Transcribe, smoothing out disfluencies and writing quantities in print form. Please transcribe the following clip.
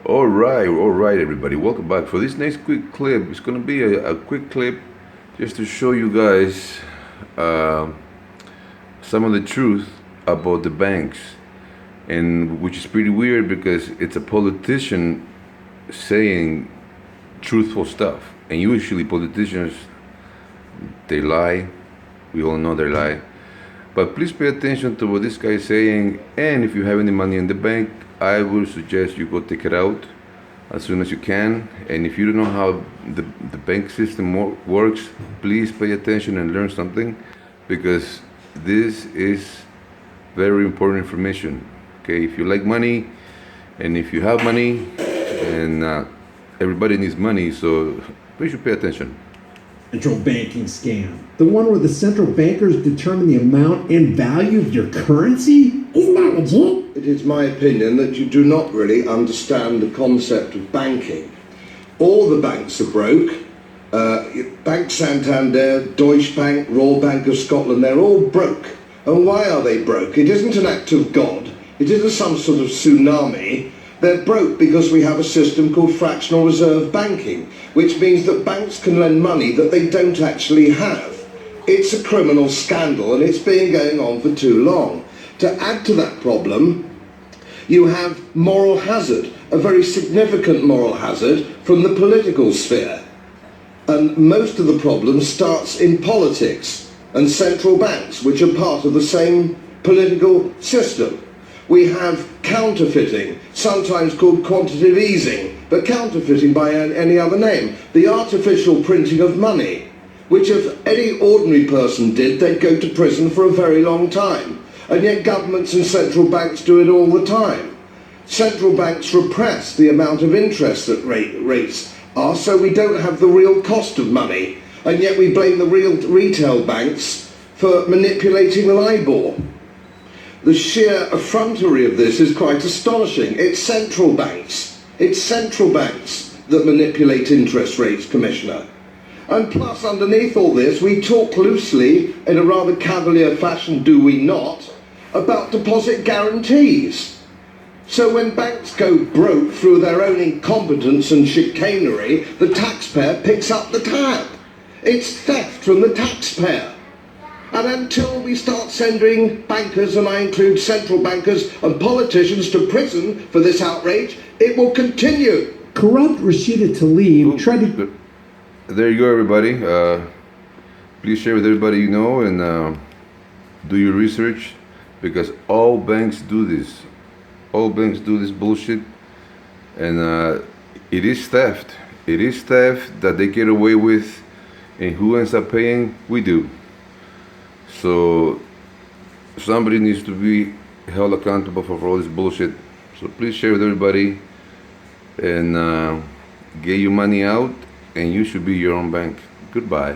All right, everybody. Welcome back. For this next quick clip, it's going to be a quick clip just to show you guys uh, some of the truth about the banks, and which is pretty weird because it's a politician saying truthful stuff, and usually politicians, they lie. We all know they lie. But please pay attention to what this guy is saying, and if you have any money in the bank, I would suggest you go take it out as soon as you can. And if you don't know how the bank system works, please pay attention and learn something, because this is very important information. Okay, if you like money, and if you have money, and everybody needs money, so we should pay attention. Central banking scam. The one where the central bankers determine the amount and value of your currency? Isn't that legit? It is my opinion that you do not really understand the concept of banking. All the banks are broke. Bank Santander, Deutsche Bank, Royal Bank of Scotland, they're all broke. And why are they broke? It isn't an act of God. It isn't some sort of tsunami. They're broke because we have a system called fractional reserve banking, which means that banks can lend money that they don't actually have. It's a criminal scandal, and it's been going on for too long. To add to that problem, you have moral hazard, a very significant moral hazard from the political sphere. And most of the problem starts in politics and central banks, which are part of the same political system. We have counterfeiting, sometimes called quantitative easing, but counterfeiting by any other name. The artificial printing of money, which if any ordinary person did, they'd go to prison for a very long time. And yet governments and central banks do it all the time. Central banks repress the amount of interest that rates are, so we don't have the real cost of money. And yet we blame the real retail banks for manipulating the LIBOR. The sheer effrontery of this is quite astonishing. It's central banks. It's central banks that manipulate interest rates, Commissioner. And plus, underneath all this, we talk loosely, in a rather cavalier fashion, do we not, about deposit guarantees. So when banks go broke through their own incompetence and chicanery, the taxpayer picks up the tab. It's theft from the taxpayer. And until we start sending bankers, and I include central bankers and politicians, to prison for this outrage, it will continue. Corrupt Rashida Tlaib tried to... There you go, everybody. Please share with everybody you know, and do your research, because all banks do this. All banks do this bullshit, and it is theft. It is theft that they get away with, and who ends up paying? We do. So somebody needs to be held accountable for all this bullshit. So please share with everybody, and get your money out, and you should be your own bank. Goodbye.